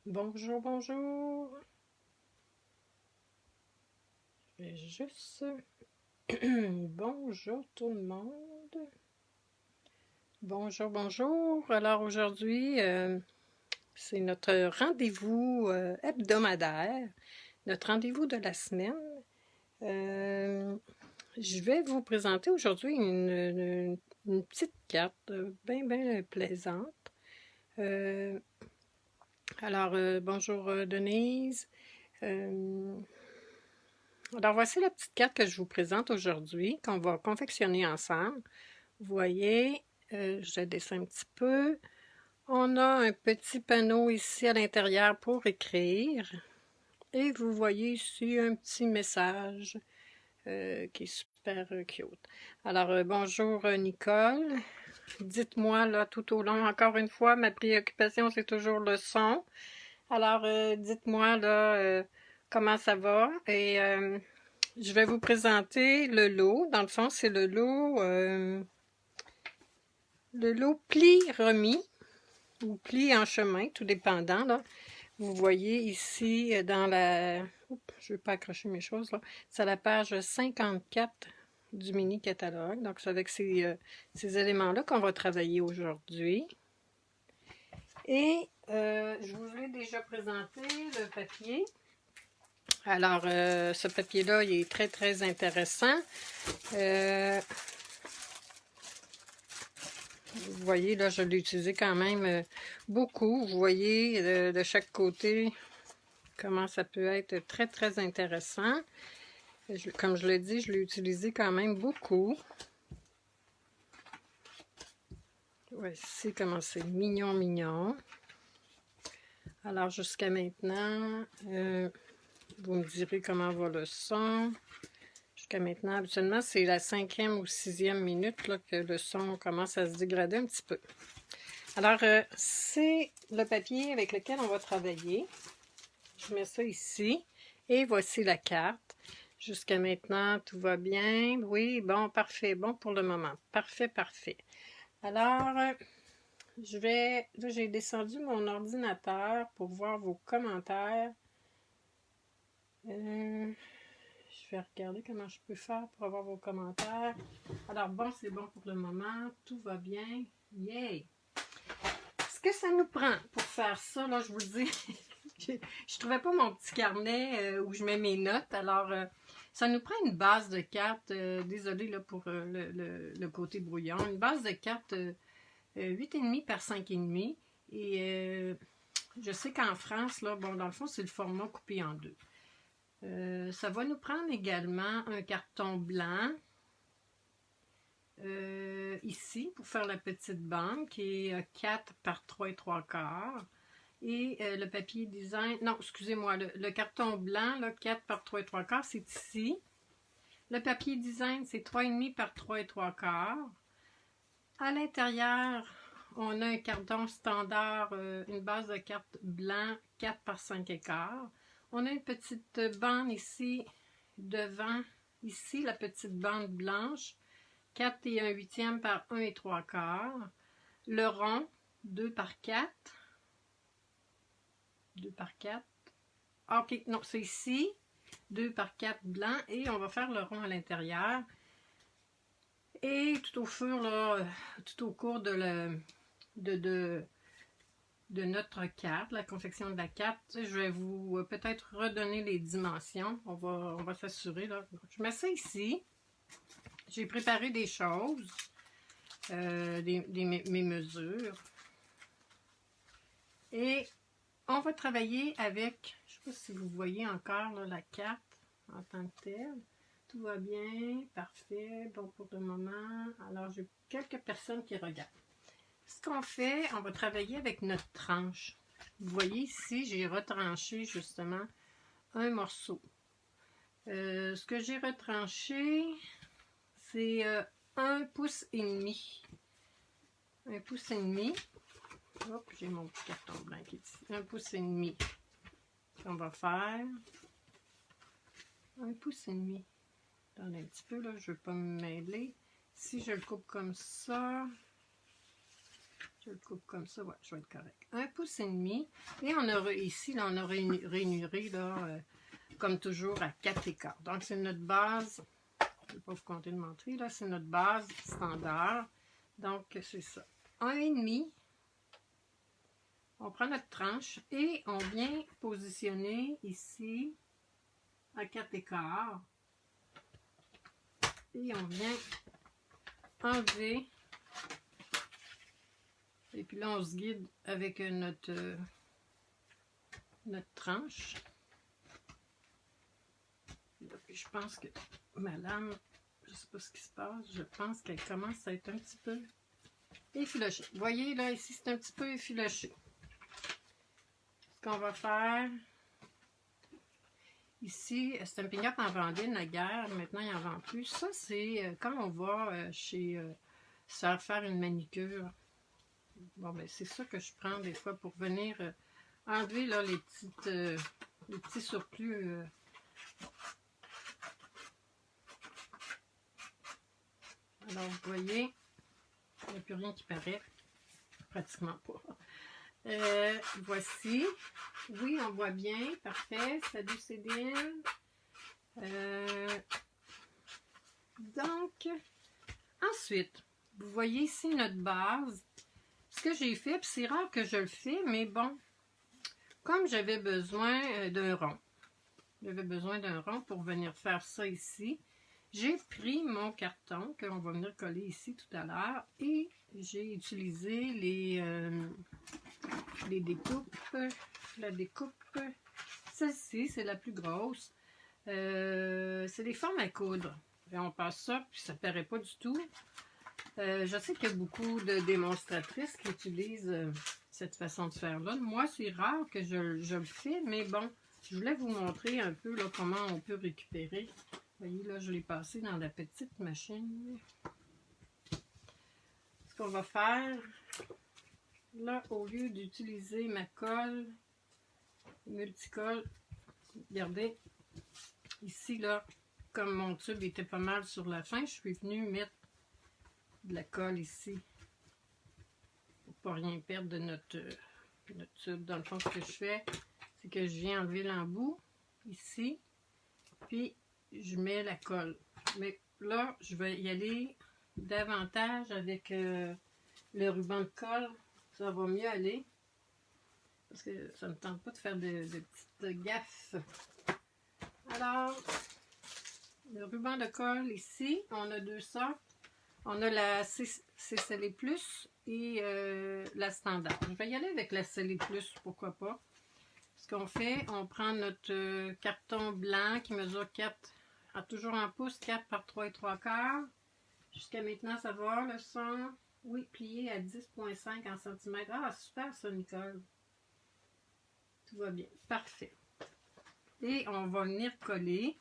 Bonjour, bonjour. Je vais juste... Bonjour tout le monde. Bonjour, bonjour. Alors aujourd'hui, c'est notre rendez-vous hebdomadaire, notre rendez-vous de la semaine. Je vais vous présenter aujourd'hui une petite carte bien, bien plaisante. Bonjour Denise. Alors, voici la petite carte que je vous présente aujourd'hui, qu'on va confectionner ensemble. Vous voyez, je descends un petit peu. On a un petit panneau ici à l'intérieur pour écrire. Et vous voyez ici un petit message qui est super cute. Alors, bonjour Nicole. Dites-moi là tout au long, encore une fois, ma préoccupation c'est toujours le son. Alors, dites-moi là comment ça va et je vais vous présenter le lot. Dans le fond, c'est le lot pli-remis ou pli en chemin, tout dépendant. Là. Vous voyez ici dans la... Oups, je ne veux pas accrocher mes choses. Là. C'est à la page 54 du mini-catalogue. Donc, c'est avec ces éléments-là qu'on va travailler aujourd'hui. Et je vous ai déjà présenté le papier. Alors, ce papier-là, il est très, très intéressant. Vous voyez, là, je l'ai utilisé quand même beaucoup. Vous voyez de chaque côté comment ça peut être très, très intéressant. Comme je l'ai dit, je l'ai utilisé quand même beaucoup. Voici comment c'est mignon, mignon. Alors, jusqu'à maintenant, vous me direz comment va le son. Jusqu'à maintenant, habituellement, c'est la 5e ou 6e minute là, que le son commence à se dégrader un petit peu. Alors, c'est le papier avec lequel on va travailler. Je mets ça ici. Et voici la carte. Jusqu'à maintenant, tout va bien. Oui, bon, parfait. Bon pour le moment. Parfait, parfait. Alors, là, j'ai descendu mon ordinateur pour voir vos commentaires. Je vais regarder comment je peux faire pour avoir vos commentaires. Alors, bon, c'est bon pour le moment. Tout va bien. Yay! Ce que ça nous prend pour faire ça, là, je vous le dis, je trouvais pas mon petit carnet où je mets mes notes. Alors, ça nous prend une base de cartes. Désolée là, pour le côté brouillon. Une base de cartes 8,5 par 5,5. Et je sais qu'en France, là, bon, dans le fond, c'est le format coupé en deux. Ça va nous prendre également un carton blanc ici pour faire la petite bande qui est 4 par 3 et 3/4 et le papier design, non excusez-moi, le carton blanc là, 4 par 3 et 3/4 c'est ici. Le papier design c'est 3,5 par 3 et 3/4. À l'intérieur on a un carton standard, une base de carte blanc 4 par 5/4. On a une petite bande ici devant, ici la petite bande blanche 4 et 1/8 par 1 et 3/4. Le rond 2 par 4. 2 par 4. Ah, ok, non, c'est ici. 2 par 4 blanc et on va faire le rond à l'intérieur. Et tout au fur, là, tout au cours de notre carte, la confection de la carte, je vais vous peut-être redonner les dimensions. On va s'assurer. Je mets ça ici. J'ai préparé des choses, mes mesures. Et on va travailler avec, je ne sais pas si vous voyez encore là, la carte en tant que telle. Tout va bien, parfait, bon pour le moment. Alors, j'ai quelques personnes qui regardent. Ce qu'on fait, on va travailler avec notre tranche. Vous voyez ici, j'ai retranché justement un morceau. Ce que j'ai retranché, c'est 1,5 pouce. 1,5 pouce. Hop, j'ai mon petit carton blanc qui est ici. 1,5 pouce. On va faire 1,5 pouce. Attendez un petit peu, là, je ne veux pas me mêler. Si je le coupe comme ça, Je le coupe comme ça, ouais, je vais être correct. 1,5 pouce. Et on aura ici, là, on a rainuré, là, comme toujours, à 4 écarts. Donc, c'est notre base. Je ne vais pas vous compter le montrer, là. C'est notre base standard. Donc, c'est ça. 1,5. On prend notre tranche et on vient positionner ici à 4 écarts. Et on vient enlever. Et puis là, on se guide avec notre tranche. Là, puis je pense que ma lame, je ne sais pas ce qui se passe, je pense qu'elle commence à être un petit peu effilochée. Vous voyez, là, ici, c'est un petit peu effiloché. Ce qu'on va faire, ici, Stampin' Up en vendait naguère, maintenant, il n'en vend plus. Ça, c'est quand on va chez se faire une manicure. Bon, ben, c'est ça que je prends des fois pour venir enlever là, les petits surplus. Alors, vous voyez, il n'y a plus rien qui paraît. Pratiquement pas. Voici. Oui, on voit bien. Parfait. Salut Céline. Donc, ensuite, vous voyez ici notre base. Ce que j'ai fait, puis c'est rare que je le fais, mais bon, comme j'avais besoin d'un rond, pour venir faire ça ici, j'ai pris mon carton qu'on va venir coller ici tout à l'heure et j'ai utilisé les découpes. La découpe, celle-ci, c'est la plus grosse. C'est des formes à coudre. Et on passe ça, puis ça ne paraît pas du tout. Je sais qu'il y a beaucoup de démonstratrices qui utilisent cette façon de faire-là. Moi, c'est rare que je le fais, mais bon, je voulais vous montrer un peu là, comment on peut récupérer. Vous voyez, là, je l'ai passé dans la petite machine. Ce qu'on va faire, là, au lieu d'utiliser ma colle, multicolle, regardez, ici, là, comme mon tube était pas mal sur la fin, je suis venue mettre de la colle ici pour pas rien perdre de notre tube. Dans le fond, ce que je fais, c'est que je viens enlever l'embout ici, puis je mets la colle. Mais là, je vais y aller davantage avec le ruban de colle. Ça va mieux aller parce que ça ne me tente pas de faire de petites gaffes. Alors, le ruban de colle ici, on a deux sortes. On a la C-Scellé Plus et la standard. Je vais y aller avec la Scellé Plus, pourquoi pas. Ce qu'on fait, on prend notre carton blanc qui mesure 4, toujours en pouces, 4 par 3,75. Jusqu'à maintenant, ça va, le son. Oui, plié à 10,5 en centimètres. Ah, super ça, Nicole. Tout va bien. Parfait. Et on va venir coller.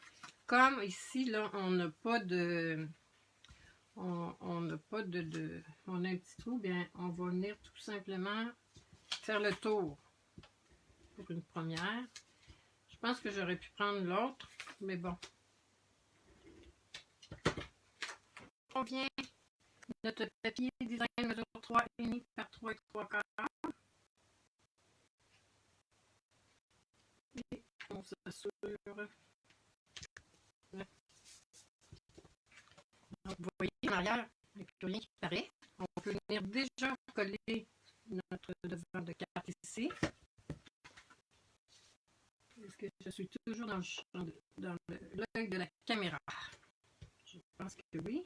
Comme ici, là, on n'a pas de... On n'a pas de... On a un petit trou, bien, on va venir tout simplement faire le tour pour une première. Je pense que j'aurais pu prendre l'autre, mais bon. On vient, notre papier design mesure 3,5 par 3,75. Et on s'assure. Donc, vous voyez, en arrière, il n'y a plus rien qui paraît. On peut venir déjà coller notre devant de carte ici. Est-ce que je suis toujours dans le champ dans l'œil de la caméra? Je pense que oui.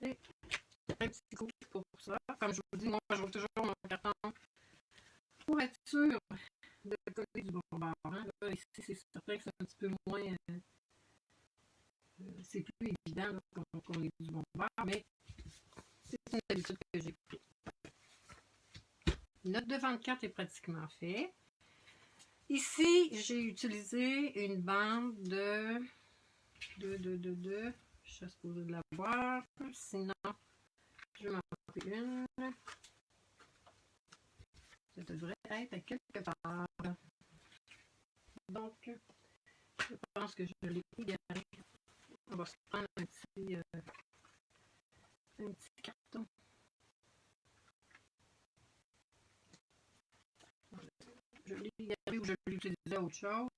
Et un petit coup pour ça. Comme je vous dis, moi, je roule toujours mon carton pour être sûr de coller du bon bord. Hein. Là, ici, c'est certain que c'est un petit peu moins... c'est plus évident qu'on ait du bon bord, mais c'est une habitude que j'ai prise. Notre devant de carte est pratiquement fait. Ici, j'ai utilisé une bande de... Je suis supposée de la voir. Sinon, je vais m'en couper une. Ça devrait être à quelque part. Donc, je pense que je l'ai égaré. On va se prendre un un petit carton. Je l'ai gardé ou je l'ai utilisé à autre chose.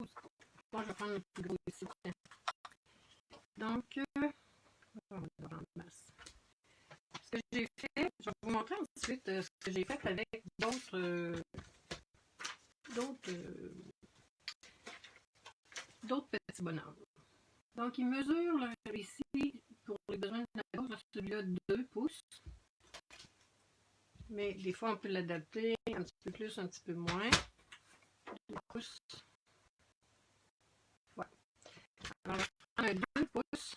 Bon, je vais prendre le plus gros ici. Donc, on va le rendre masse. Ce que j'ai fait, je vais vous montrer ensuite ce que j'ai fait avec d'autres petits bonhommes. Donc, il mesure là, ici, pour les besoins de la gauche, celui-là 2 pouces. Mais des fois, on peut l'adapter un petit peu plus, un petit peu moins. 2 pouces. Voilà. Alors, je vais prendre un 2 pouces.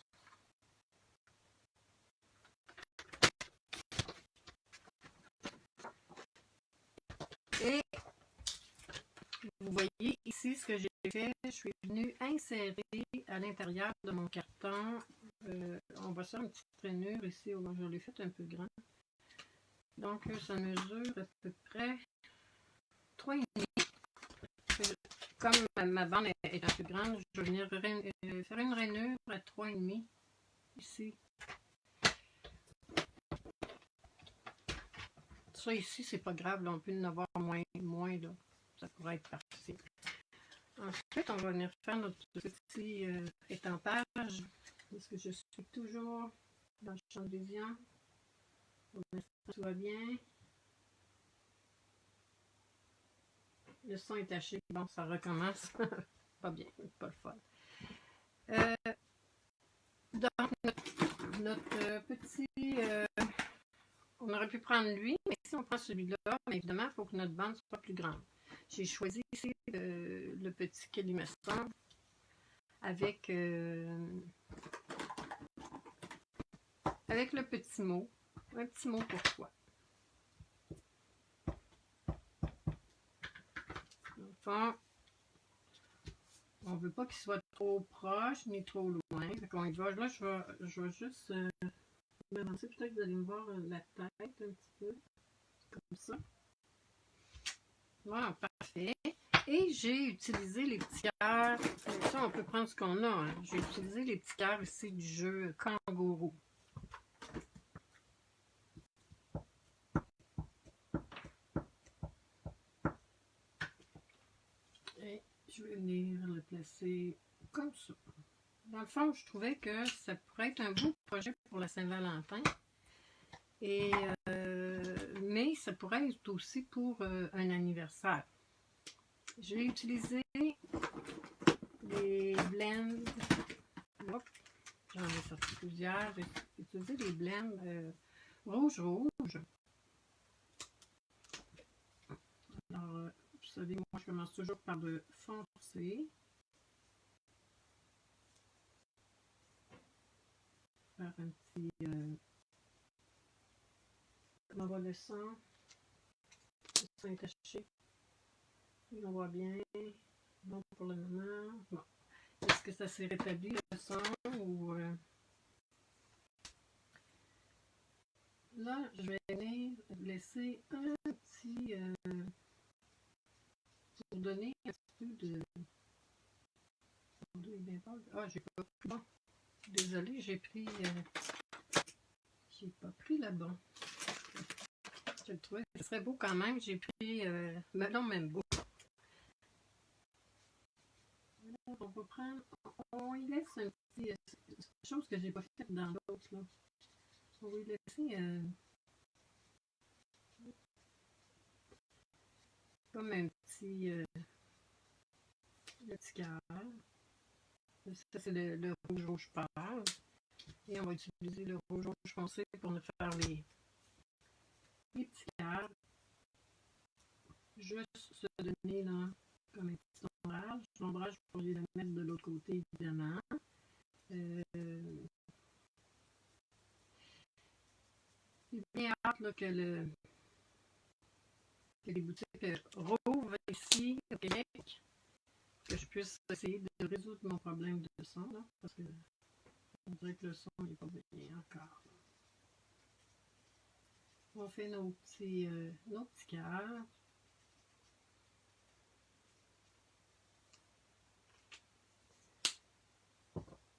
Et vous voyez ici ce que j'ai fait. Je suis venue insérer à l'intérieur de mon carton. On voit ça, une petite rainure ici. Je l'ai fait un peu grand. Donc, ça mesure à peu près 3,5. Comme ma bande est un peu grande, je vais venir faire une rainure à 3,5 ici. Ça ici, c'est pas grave, là, on peut en avoir moins là. Ça pourrait être parfait. Ensuite, on va venir faire notre petit étampage. Parce que je suis toujours dans le champ de vision. Pour l'instant, tout va bien. Le son est taché. Bon, ça recommence. Pas bien, pas le fun. Donc, notre petit... on aurait pu prendre lui, mais si on prend celui-là, évidemment, il faut que notre bande soit plus grande. J'ai choisi ici le petit colimaçon avec le petit mot. Un petit mot pour toi. Enfin, on ne veut pas qu'il soit trop proche ni trop loin. Fait y va. Là, je vais juste m'avancer. Peut-être que vous allez me voir la tête un petit peu. Comme ça. Voilà, parfait. Et j'ai utilisé les petits cœurs. Ça, on peut prendre ce qu'on a. Hein. J'ai utilisé les petits cœurs ici du jeu Kangourou. Et je vais venir le placer comme ça. Dans le fond, je trouvais que ça pourrait être un beau projet pour la Saint-Valentin. Et mais ça pourrait être aussi pour un anniversaire. J'ai utilisé les blends. J'en ai sorti plusieurs. J'ai utilisé les blends rouge. Alors, vous savez, moi, je commence toujours par le foncer. Faire un petit on voit le sang. Le sang est taché. On voit bien. Bon pour le moment. Bon. Est-ce que ça s'est rétabli le sang ou là, je vais venir laisser un petit pour donner un petit peu de. Ah, j'ai pas pris. Bon. Désolée, j'ai pas pris là-bas. Je le trouvais, ce serait beau quand même. J'ai pris mais non, même beau. Alors, on va prendre, on y laisse un petit, chose que j'ai pas faite dans l'autre là. On va y laisser comme un petit cœur. Ça c'est le rouge pâle. Et on va utiliser le rouge foncé pour nous faire les petits cœurs. Juste se donner là comme un petit ombrage. L'ombrage, pour les mettre de l'autre côté, évidemment. J'ai bien hâte là, que les boutiques rouvrent ici au Québec, que je puisse essayer de résoudre mon problème de son, là, parce que on dirait que le son n'est pas bien encore. On fait nos petits cœurs.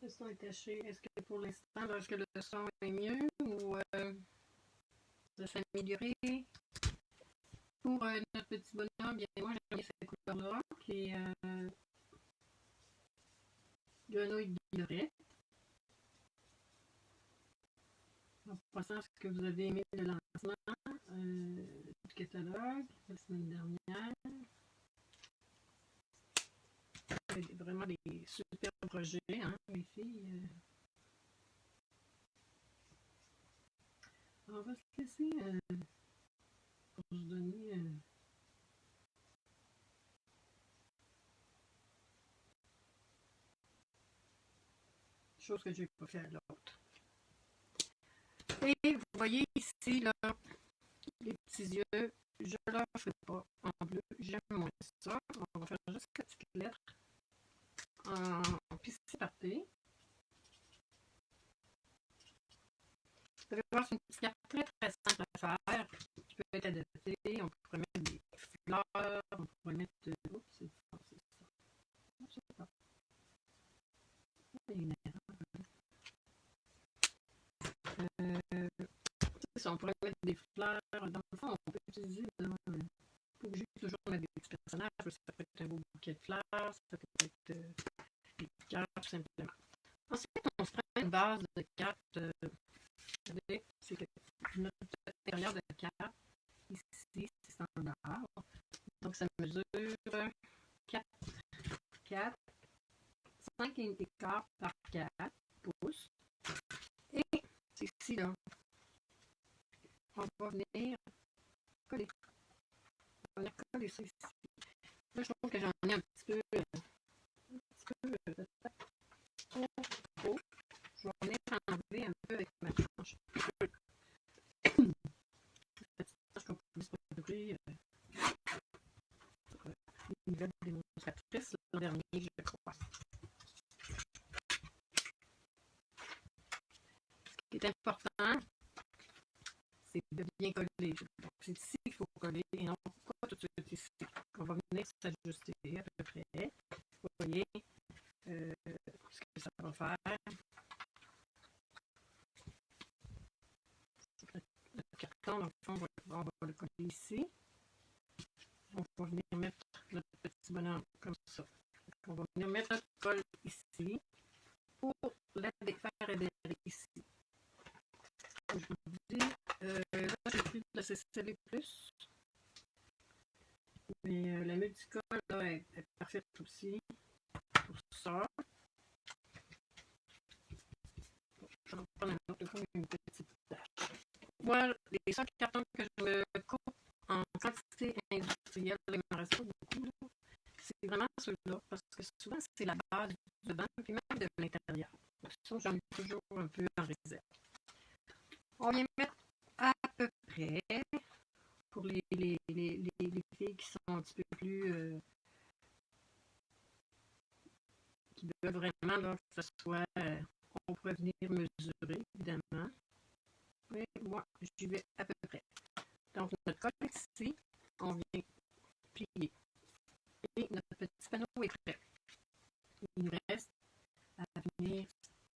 Le son est taché. Est-ce que pour l'instant, est-ce que le son est mieux ou de s'améliorer. Pour notre petit bonhomme, bien moi j'aime bien cette couleur-là, qui est grenouille guillerette. En passant, est-ce que vous avez aimé le lancement du catalogue la semaine dernière? C'est vraiment des super projets, hein, les filles. On va se laisser pour se donner chose que je n'ai pas fait à l'autre. Et vous voyez ici, là, les petits yeux, je ne leur fais pas en bleu, j'aime moins ça. On va faire juste 4 petites lettres en piscine parté. Vous allez voir, c'est une petite carte très très simple à faire, qui peut être adaptée. On pourrait mettre des fleurs, on pourrait mettre. Oups, c'est ça. Je sais pas. Il y a une erreur. C'est ça, on pourrait mettre des fleurs. Dans le fond, on peut utiliser. Pas obligé toujours de mettre des petits personnages. Ça peut être un beau bouquet de fleurs, ça peut être des cœurs, tout simplement. Ensuite, on se prend une base de cartes. C'est notre intérieur de carte. Ici, c'est standard. Donc, ça mesure 4, 5 et quart par 4 pouces. Et c'est ici, là. On va venir coller. On va venir coller ça ici. Là, je trouve que j'en ai un petit peu trop. Je vais venir enlever un peu avec ma planche. Une nouvelle démonstratrice l'an dernier, je crois. Ce qui est important, c'est de bien coller. Donc, c'est ici qu'il faut coller et non pas tout de suite ici. On va venir s'ajuster à peu près. Vous voyez ce que ça va faire. Le carton, dans le fond, on va le coller ici. On va venir mettre notre petit bonhomme comme ça. On va venir mettre notre colle ici pour la faire adhérer ici. Je vous dis, là j'ai pris de la CCL+, mais la multicolle là est parfaite aussi pour ça. Je vais prendre un autre comme une petite tâche. Voilà les 5 cartons que je me coupe en quantité industrielle. Il m'en reste pas beaucoup. C'est vraiment ceux-là, parce que souvent c'est la base du dedans, puis même de l'intérieur. Ça, j'en ai toujours un peu en réserve. On vient mettre à peu près, pour les filles qui sont un petit peu plus, qui veulent vraiment là, que ce soit, on pourrait venir mesurer, évidemment. Mais moi, j'y vais à peu près. Donc, notre colle ici, on vient plier. Et notre petit panneau est prêt. Il nous reste à venir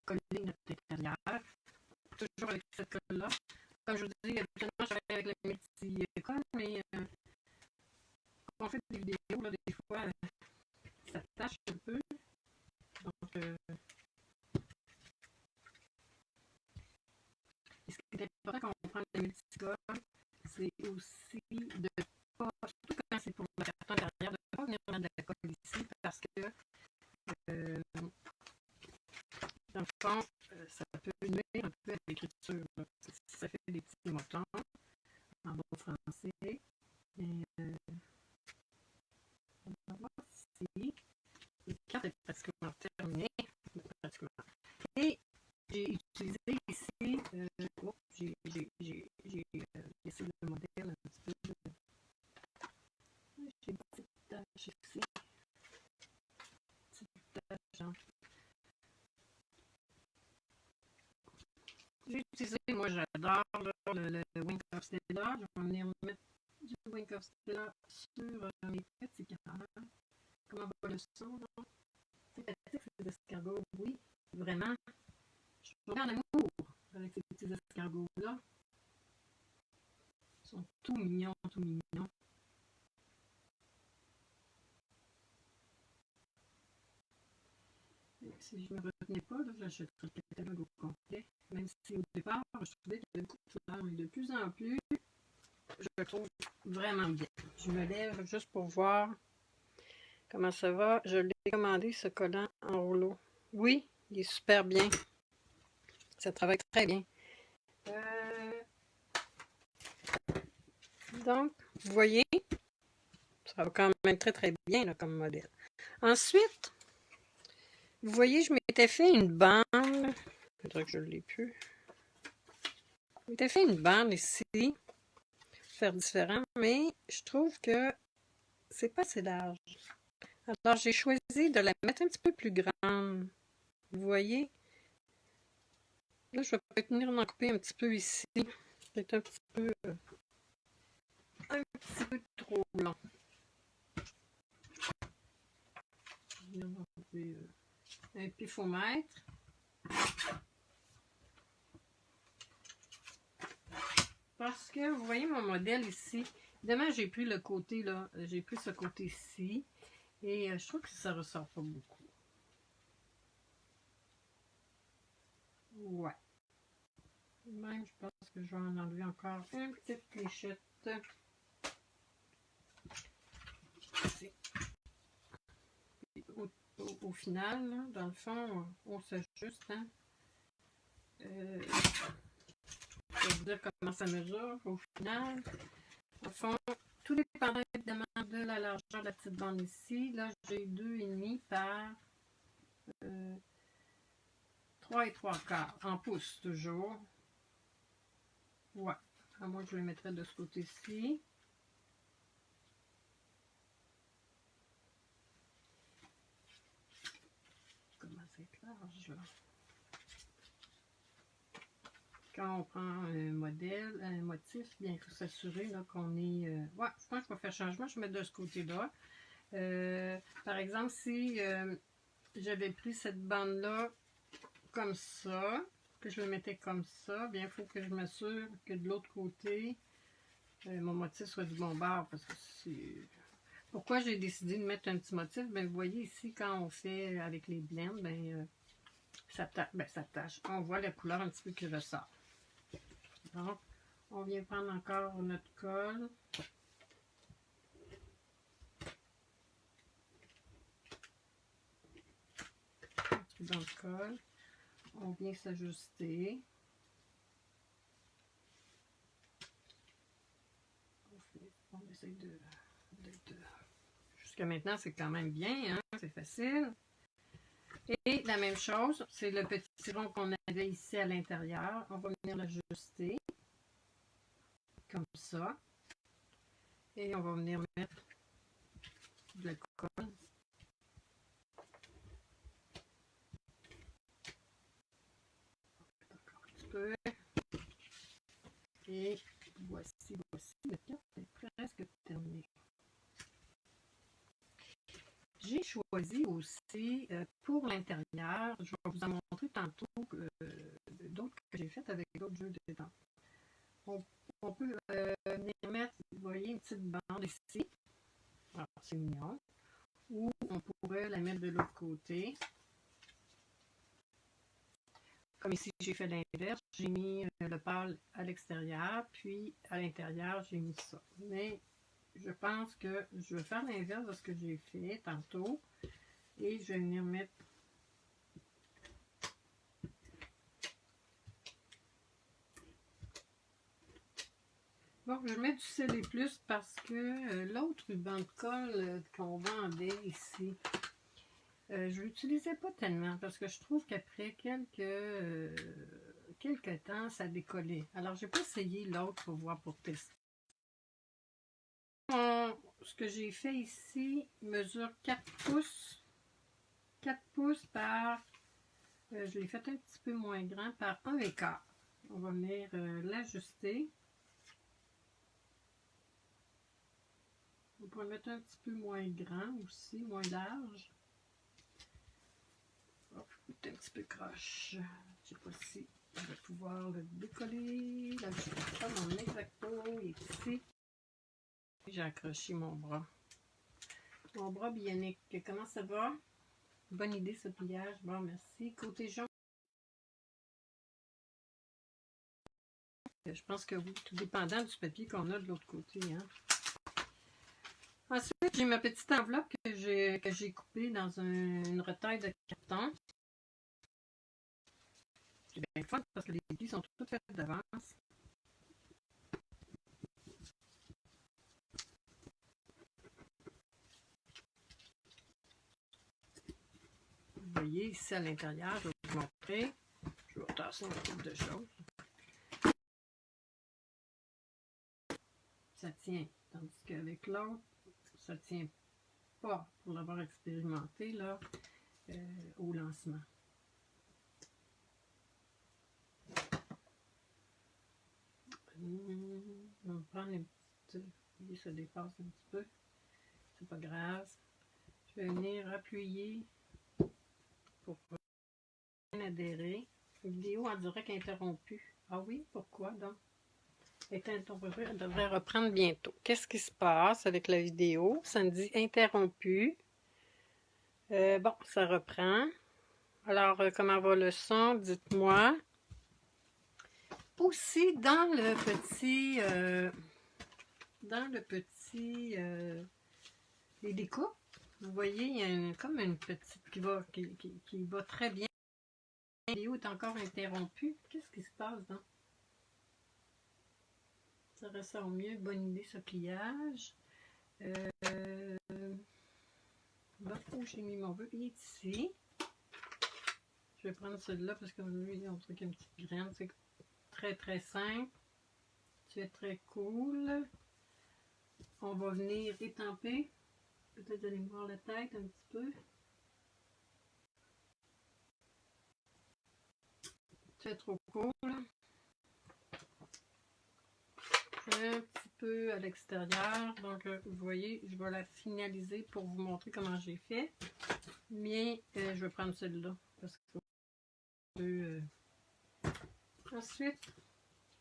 coller notre intérieur. Toujours avec cette colle-là. Comme je vous dis, habituellement, je travaille avec la multi-colle, mais quand on fait des vidéos, là, des fois, ça tâche un peu. Donc, ce qui est important quand on prend la multi-colle, c'est aussi de pas, surtout quand c'est pour le carton intérieur, de ne pas venir mettre de la colle ici, parce que dans le fond, ça peut nuire un peu à l'écriture. Ça fait des petits moutons en bon français. Mais on va voir ici. La carte est pratiquement terminée. Et j'ai utilisé ici, j'ai laissé le modèle un petit peu. J'ai une petite tâche ici. Petite tâche en j'ai utilisé, moi j'adore le Wink of Stella. Je vais venir mettre du Wink of Stella sur mes petits cœurs. Comment va le son? C'est pratique ces escargots, oui, vraiment. Je suis en amour avec ces petits petits escargots-là. Ils sont tout mignons, tout mignons. Et si je ne me retenais pas, j'achèterais le catalogue au complet. Même si au départ, je trouvais qu'il y avait beaucoup de couleurs, mais de plus en plus, je le trouve vraiment bien. Je me lève juste pour voir comment ça va. Je l'ai commandé, ce collant en rouleau. Oui, il est super bien. Ça travaille très bien. Donc, vous voyez, ça va quand même très très bien là, comme modèle. Ensuite, vous voyez, je m'étais fait une bande. Je dirais que je ne l'ai plus. Je m'étais fait une bande ici. Faire différent, mais je trouve que c'est pas assez large. Alors, j'ai choisi de la mettre un petit peu plus grande. Vous voyez? Là, je vais peut-être venir en couper un petit peu ici. C'est un petit peu trop long. Je vais en couper un pifomètre. Parce que, vous voyez mon modèle ici. Évidemment, j'ai pris le côté, là. J'ai pris ce côté-ci. Et je trouve que ça ressort pas beaucoup. Ouais. Même, je pense que je vais en enlever encore une petite fléchette. Au final, là, dans le fond, on s'ajuste. Hein? Je vais vous dire comment ça mesure au final. Au fond, tout dépendant évidemment de la largeur de la petite bande ici. Là, j'ai 2,5 par 3 et 3/4 en pouces toujours. Ouais. À moins que je le mettrais de ce côté-ci. Comment c'est large là? Quand on prend un modèle, un motif, bien, il faut s'assurer qu'on est... Ouais, je pense que je vais faire changement, je vais mettre de ce côté-là. Par exemple, si j'avais pris cette bande-là comme ça, que je le mettais comme ça, bien, il faut que je m'assure que de l'autre côté, mon motif soit du bon bord, parce que c'est... Pourquoi j'ai décidé de mettre un petit motif? Ben, vous voyez ici, quand on fait avec les blends, ben, ça tâche. On voit la couleur un petit peu qui ressort. Donc, on vient prendre encore notre colle. Un petit peu dans le colle. On vient s'ajuster. On essaie d'être... Jusqu'à maintenant, c'est quand même bien, hein? C'est facile. Et la même chose, c'est le petit rond qu'on avait ici à l'intérieur. On va venir l'ajuster. Comme ça. Et on va venir mettre de la colle. Encore un petit peu. Et voici, la carte est presque terminée. J'ai choisi aussi pour l'intérieur, je vais vous en montrer tantôt d'autres que j'ai faites avec d'autres jeux de dents. On peut venir mettre, vous voyez, une petite bande ici. Alors, c'est mignon. Ou on pourrait la mettre de l'autre côté. Comme ici, j'ai fait l'inverse. J'ai mis le pâle à l'extérieur, puis à l'intérieur, j'ai mis ça. Mais je pense que je vais faire l'inverse de ce que j'ai fait tantôt. Et je vais venir mettre bon, je mets du scellé plus parce que l'autre ruban de colle qu'on vendait ici, je ne l'utilisais pas tellement parce que je trouve qu'après quelques temps, ça décollait. Alors, j'ai pas essayé l'autre pour voir, pour tester. Ce que j'ai fait ici mesure 4 pouces. 4 pouces par, je l'ai fait un petit peu moins grand, par 1,4. On va venir l'ajuster. On pourrait le mettre un petit peu moins grand aussi, moins large. Oh, un petit peu croche. Je sais pas si Je vais pouvoir le décoller. Là, je vais faire mon exacto. Il est ici. J'ai accroché mon bras. Mon bras bionique. Comment ça va? Bonne idée ce pliage. Bon, merci. Côté jaune. Je pense que oui, tout dépendant du papier qu'on a de l'autre côté. Hein. Ensuite, j'ai ma petite enveloppe que j'ai coupée dans une retaille de carton. C'est bien fun parce que les plis sont toutes faites d'avance. Vous voyez ici à l'intérieur, je vais vous montrer. Je vais tasser un peu de choses. Ça tient, tandis qu'avec l'autre, ça ne tient pas pour l'avoir expérimenté là, au lancement. On va prendre une petite... Vous voyez, ça dépasse un petit peu. C'est pas grave. Je vais venir appuyer pour bien adhérer. La vidéo en direct interrompue. Ah oui, pourquoi donc? Elle devrait reprendre bientôt. Qu'est-ce qui se passe avec la vidéo? Ça me dit interrompu. Bon, ça reprend. Alors, comment va le son? Dites-moi. Aussi, dans le petit, les découpes, vous voyez, il y a comme une petite qui va très bien. La vidéo est encore interrompue. Qu'est-ce qui se passe donc? Ça ressort mieux. Bonne idée, ce pliage. Où j'ai mis mon vœu? Il est ici. Je vais prendre celui-là parce que lui, on trouve qu'il y a une petite graine. C'est très très simple. C'est très cool. On va venir étamper. Peut-être aller voir la tête un petit peu. C'est trop cool. Un petit peu à l'extérieur. Donc, vous voyez, je vais la finaliser pour vous montrer comment j'ai fait. Mais je vais prendre celui-là parce que ensuite,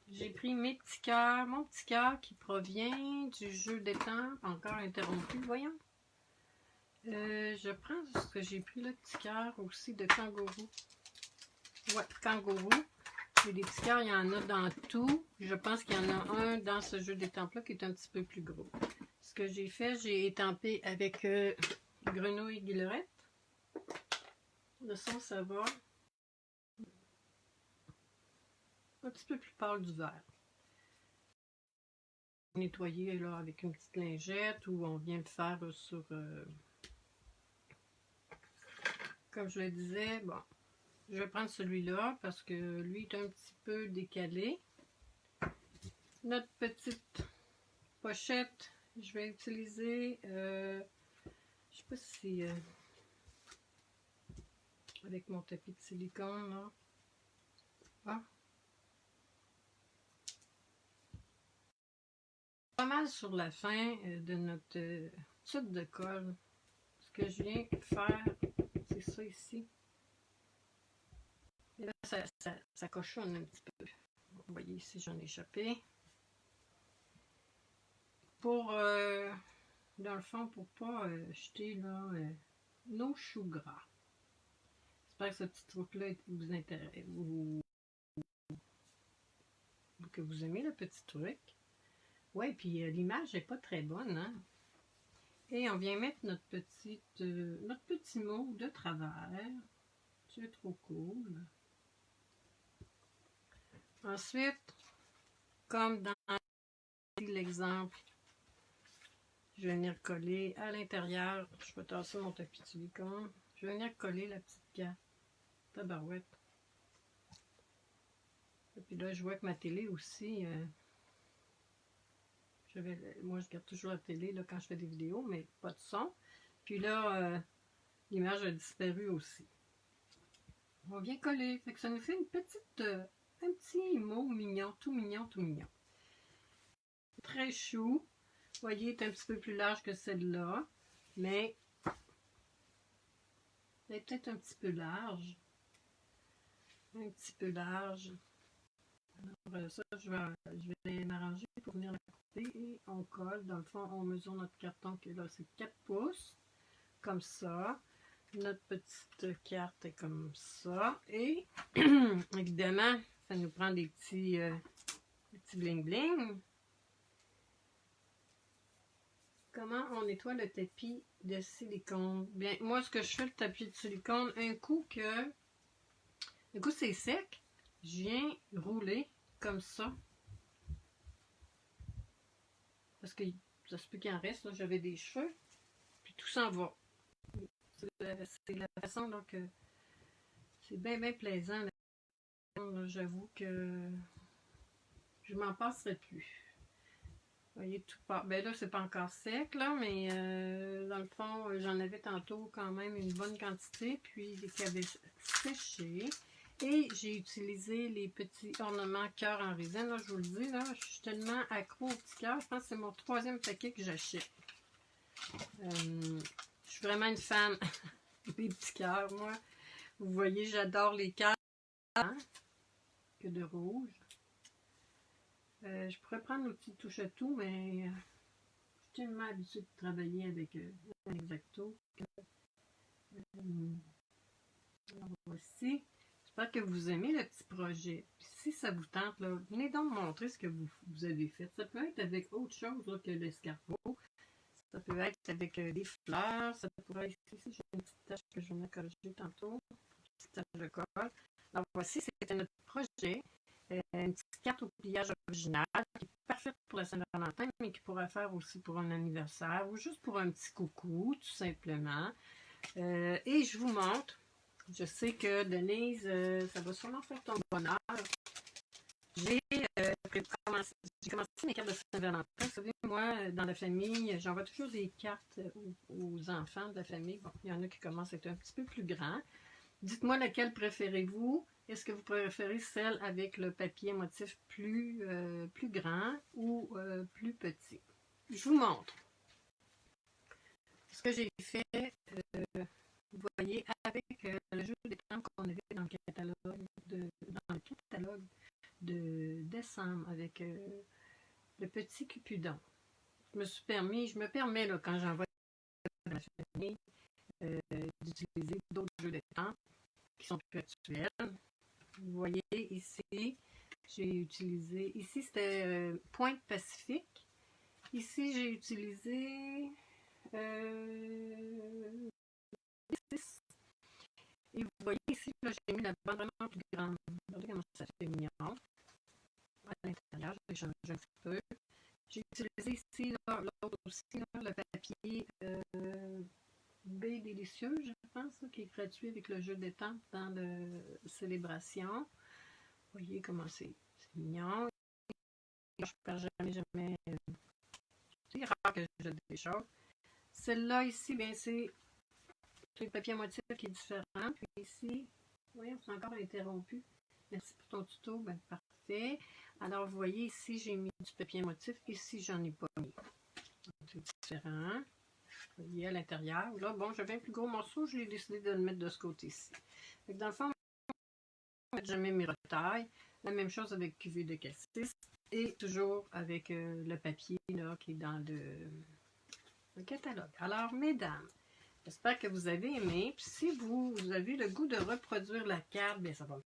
j'ai pris mes petits cœurs, mon petit cœur qui provient du jeu d'étampes, encore interrompu, voyons. Je prends ce que j'ai pris, le petit cœur aussi de kangourou. Ouais, kangourou. Et des petits cœurs, il y en a dans tout. Je pense qu'il y en a un dans ce jeu d'étampes-là qui est un petit peu plus gros. Ce que j'ai fait, j'ai étampé avec grenouille guillerette. Le son, ça va. Un petit peu plus pâle du vert. Nettoyer là avec une petite lingette ou on vient le faire sur... comme je le disais, bon, je vais prendre celui-là parce que lui est un petit peu décalé. Notre petite pochette, je vais utiliser, je sais pas si avec mon tapis de silicone là. Ah. Pas mal sur la fin de notre tube de colle. Ce que je viens faire, c'est ça ici. Et là, ça cochonne un petit peu. Vous voyez ici, j'en ai échappé. Pour, dans le fond, pour pas jeter là, nos choux gras. J'espère que ce petit truc-là vous intéresse. Que vous aimez le petit truc. Ouais, puis l'image n'est pas très bonne, hein? Et on vient mettre notre petit mot de travers. C'est trop cool. Ensuite, comme dans l'exemple, je vais venir coller à l'intérieur. Je vais tasser mon tapis de silicone. Je vais venir coller la petite carte. Tabarouette. Et puis là, je vois que ma télé aussi... moi, je garde toujours la télé là, quand je fais des vidéos, mais pas de son. Puis là, l'image a disparu aussi. On vient coller. Fait que ça nous fait une petite, un petit mot mignon, tout mignon, tout mignon. Très chou. Vous voyez, il est un petit peu plus large que celle-là, mais elle est peut-être un petit peu large. Un un petit peu large. Alors ça, je vais m'arranger pour venir la couper et on colle. Dans le fond, on mesure notre carton qui est là, c'est 4 pouces, comme ça. Notre petite carte est comme ça. Et évidemment, ça nous prend des petits bling bling. Comment on nettoie le tapis de silicone? Bien, moi, ce que je fais, le tapis de silicone, un coup c'est sec, je viens rouler comme ça. Parce que ça se peut qu'il en reste, j'avais des cheveux. Puis tout s'en va. C'est la façon là, que c'est bien plaisant. J'avoue que je m'en passerai plus. Vous voyez, tout part. Ben là, c'est pas encore sec, là, mais dans le fond, j'en avais tantôt quand même une bonne quantité, puis qui avait séché. Et j'ai utilisé les petits ornements cœur en résine. Là, je vous le dis, là, je suis tellement accro aux petits cœurs. Je pense que c'est mon 3e paquet que j'achète. Je suis vraiment une fan des petits cœurs, moi. Vous voyez, j'adore les cœurs hein, que de rouge. Je pourrais prendre une petite touche à tout, mais je suis tellement habituée de travailler avec un Exacto. Alors voici. J'espère que vous aimez le petit projet. Puis si ça vous tente, là, venez donc me montrer ce que vous avez fait. Ça peut être avec autre chose là, que l'escargot. Ça peut être avec des fleurs. Ça pourrait être ici. J'ai une petite tache que je viens de corriger tantôt. Une petite tache de colle. Alors voici, c'était notre projet. Une petite carte au pliage original qui est parfaite pour la Saint-Valentin, mais qui pourrait faire aussi pour un anniversaire ou juste pour un petit coucou, tout simplement. Et je vous montre. Je sais que Denise, ça va sûrement faire ton bonheur. J'ai commencé mes cartes de Saint-Valentin. Vous savez, moi, dans la famille, j'envoie toujours des cartes aux enfants de la famille. Bon, il y en a qui commencent à être un petit peu plus grands. Dites-moi laquelle préférez-vous. Est-ce que vous préférez celle avec le papier motif plus grand ou plus petit? Je vous montre. Ce que j'ai fait, vous voyez, avec le jeu d'étang qu'on avait dans le catalogue de décembre avec le petit Cupidon. Je me permets là, quand j'envoie à la famille d'utiliser d'autres jeux d'étang qui sont plus actuels. Vous voyez ici, j'ai utilisé, ici c'était Pointe Pacifique. Ici j'ai utilisé 6. Et vous voyez ici, j'ai mis la bande vraiment plus grande. Regardez comment ça fait mignon. À l'intérieur, j'ai changé un petit peu. J'ai utilisé ici, l'autre aussi, là, le papier baie délicieux, je pense, là, qui est gratuit avec le jeu d'étang dans la célébration. Vous voyez comment c'est mignon. Je ne perds jamais. C'est rare que je jette des choses. Celle-là ici, bien c'est le papier à motif qui est différent. Puis ici, voyez, c'est encore interrompu. Merci pour ton tuto, ben parfait. Alors vous voyez ici, j'ai mis du papier à motif. Ici, j'en ai pas mis. C'est différent. Vous voyez à l'intérieur. Là, bon, j'avais un plus gros morceau, j'ai décidé de le mettre de ce côté-ci. Dans le fond, je ne mets jamais mes retailles. La même chose avec cuvée de cassis. Et toujours avec le papier là, qui est dans le catalogue. Alors, mesdames, j'espère que vous avez aimé. Puis si vous avez le goût de reproduire la carte, bien ça va